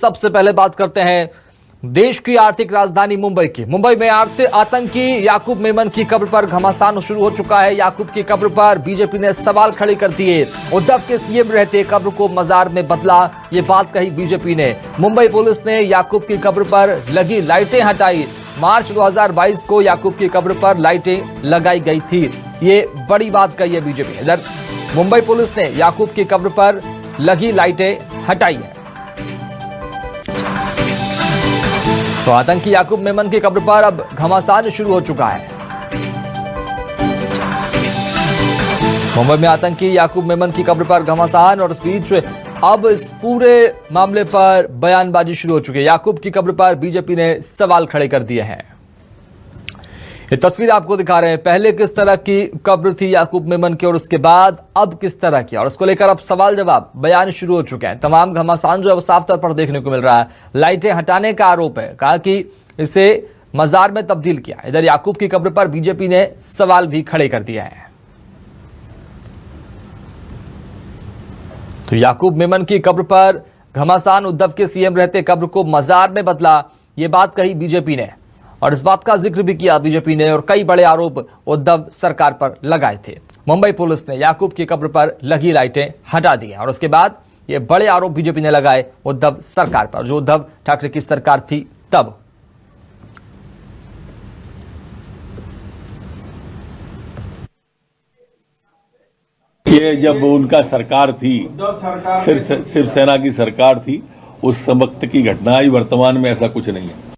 सबसे पहले बात करते हैं देश की आर्थिक राजधानी मुंबई की। मुंबई में आतंकी याकूब मेमन की कब्र पर घमासान शुरू हो चुका है। याकूब की कब्र पर बीजेपी ने सवाल खड़े कर दिए। उद्धव के सीएम रहते कब्र को मजार में बदला, ये बात कही बीजेपी ने। मुंबई पुलिस ने याकूब की कब्र पर लगी लाइटें हटाई। मार्च 2022 को याकूब की कब्र पर लाइटें लगाई गई थी, ये बड़ी बात कही है बीजेपी ने। इधर मुंबई पुलिस ने याकूब की कब्र पर लगी लाइटें हटाई है। तो आतंकी याकूब मेमन की कब्र पर अब घमासान शुरू हो चुका है। मुंबई में आतंकी याकूब मेमन की कब्र पर घमासान, और इस बीच अब इस पूरे मामले पर बयानबाजी शुरू हो चुकी है। याकूब की कब्र पर बीजेपी ने सवाल खड़े कर दिए हैं। ये तस्वीर आपको दिखा रहे हैं, पहले किस तरह की कब्र थी याकूब मेमन की और उसके बाद अब किस तरह की, और इसको लेकर अब सवाल जवाब बयान शुरू हो चुके हैं। तमाम घमासान जो अब साफ तौर पर देखने को मिल रहा है। लाइटें हटाने का आरोप है, कहा कि इसे मजार में तब्दील किया। इधर याकूब की कब्र पर बीजेपी ने सवाल भी खड़े कर दिया है। तो याकूब मेमन की कब्र पर घमासान, उद्धव के सीएम रहते कब्र को मजार में बदला, ये बात कही बीजेपी ने, और इस बात का जिक्र भी किया बीजेपी ने, और कई बड़े आरोप उद्धव सरकार पर लगाए थे। मुंबई पुलिस ने याकूब की कब्र पर लगी लाइटें हटा दी हैं, और उसके बाद ये बड़े आरोप बीजेपी ने लगाए उद्धव सरकार पर, जो उद्धव ठाकरे की सरकार थी तब। ये जब उनका सरकार थी, शिवसेना की सरकार थी, उस वक्त की घटना है। वर्तमान में ऐसा कुछ नहीं है।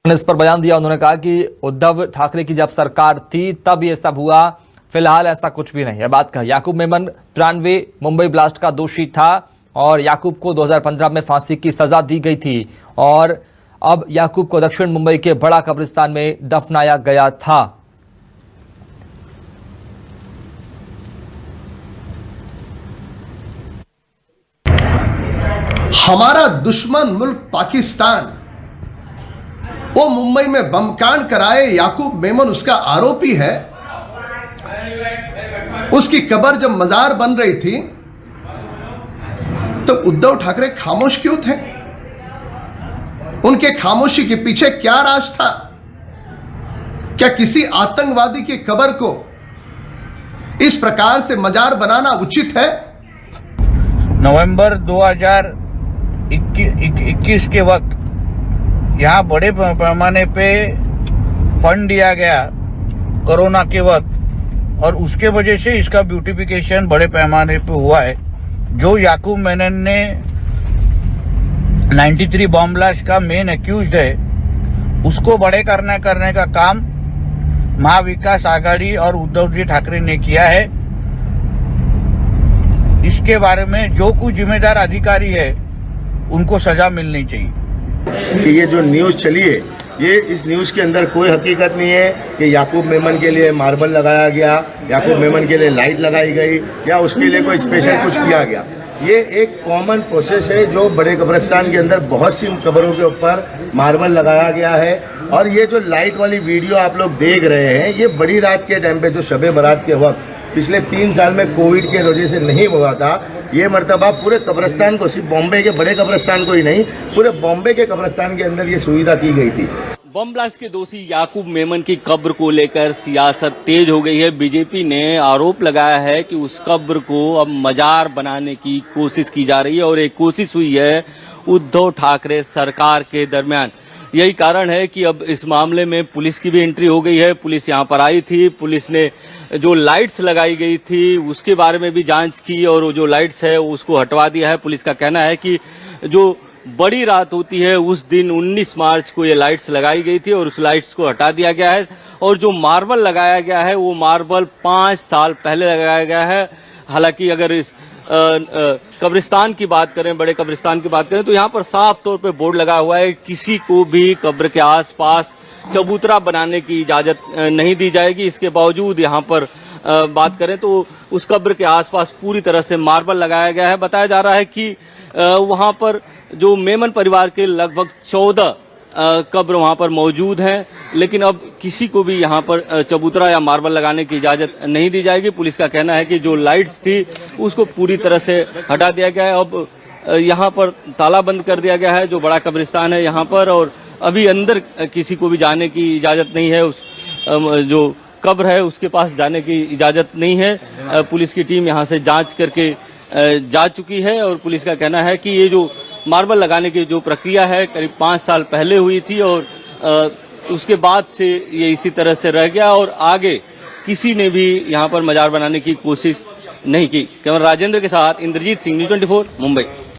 इस पर बयान दिया, उन्होंने कहा कि उद्धव ठाकरे की जब सरकार थी तब ये सब हुआ, फिलहाल ऐसा कुछ भी नहीं है। बात कहा याकूब मेमन 93 मुंबई ब्लास्ट का दोषी था, और याकूब को 2015 में फांसी की सजा दी गई थी, और अब याकूब को दक्षिण मुंबई के बड़ा कब्रिस्तान में दफनाया गया था। हमारा दुश्मन मुल्क पाकिस्तान वो मुंबई में बमकांड कराए, याकूब मेमन उसका आरोपी है। उसकी कब्र जब मजार बन रही थी तो उद्धव ठाकरे खामोश क्यों थे? उनके खामोशी के पीछे क्या राज था? क्या किसी आतंकवादी की कब्र को इस प्रकार से मजार बनाना उचित है? नवंबर 2021 के वक्त यहाँ बड़े पैमाने पे फंड दिया गया कोरोना के वक्त, और उसके वजह से इसका ब्यूटिफिकेशन बड़े पैमाने पे हुआ है। जो याकूब मेमन ने 93 बॉम्ब ब्लास्ट का मेन एक्यूज्ड है, उसको बड़े करने का काम महाविकास आघाड़ी और उद्धव जी ठाकरे ने किया है। इसके बारे में जो कुछ जिम्मेदार अधिकारी है उनको सजा मिलनी चाहिए। कि ये जो न्यूज़ चली है, ये इस न्यूज़ के अंदर कोई हकीकत नहीं है कि याकूब मेमन के लिए मार्बल लगाया गया, याकूब मेमन के लिए लाइट लगाई गई, या उसके लिए कोई स्पेशल कुछ किया गया। ये एक कॉमन प्रोसेस है जो बड़े कब्रिस्तान के अंदर बहुत सी कब्रों के ऊपर मार्बल लगाया गया है। और ये जो लाइट वाली वीडियो आप लोग देख रहे हैं, ये बड़ी रात के टाइम पे, जो शब बारात के वक्त पिछले 3 साल में कोविड के वजह से नहीं हुआ था, ये मर्तबा पूरे कब्रिस्तान को, सिर्फ बॉम्बे के बड़े कब्रिस्तान को ही नहीं, पूरे बॉम्बे के कब्रिस्तान के अंदर ये सुविधा की गई थी। बम ब्लास्ट के दोषी याकूब मेमन की कब्र को लेकर सियासत तेज हो गई है। बीजेपी ने आरोप लगाया है कि उस कब्र को अब मजार बनाने की कोशिश की जा रही है, और एक कोशिश हुई है उद्धव ठाकरे सरकार के दरमियान। यही कारण है कि अब इस मामले में पुलिस की भी एंट्री हो गई है। पुलिस यहां पर आई थी, पुलिस ने जो लाइट्स लगाई गई थी उसके बारे में भी जांच की, और वो जो लाइट्स है उसको हटवा दिया है। पुलिस का कहना है कि जो बड़ी रात होती है उस दिन 19 मार्च को ये लाइट्स लगाई गई थी, और उस लाइट्स को हटा दिया गया है। और जो मार्बल लगाया गया है वो मार्बल 5 साल पहले लगाया गया है। हालांकि अगर इस कब्रिस्तान की बात करें, बड़े कब्रिस्तान की बात करें, तो यहाँ पर साफ तौर पे बोर्ड लगा हुआ है, किसी को भी कब्र के आसपास चबूतरा बनाने की इजाजत नहीं दी जाएगी। इसके बावजूद यहाँ पर बात करें तो उस कब्र के आसपास पूरी तरह से मार्बल लगाया गया है। बताया जा रहा है कि वहाँ पर जो मेमन परिवार के लगभग 14 कब्र वहाँ पर मौजूद हैं, लेकिन अब किसी को भी यहाँ पर चबूतरा या मार्बल लगाने की इजाजत नहीं दी जाएगी। पुलिस का कहना है कि जो लाइट्स थी उसको पूरी तरह से हटा दिया गया है। अब यहाँ पर ताला बंद कर दिया गया है, जो बड़ा कब्रिस्तान है यहाँ पर, और अभी अंदर किसी को भी जाने की इजाज़त नहीं है। उस जो कब्र है उसके पास जाने की इजाज़त नहीं है। पुलिस की टीम यहाँ से जांच करके जा चुकी है और पुलिस का कहना है कि ये जो मार्बल लगाने की जो प्रक्रिया है करीब 5 साल पहले हुई थी और उसके बाद से ये इसी तरह से रह गया और आगे किसी ने भी यहाँ पर मजार बनाने की कोशिश नहीं की। कैमरा राजेंद्र के साथ इंद्रजीत सिंह, न्यूज़ 24 मुंबई।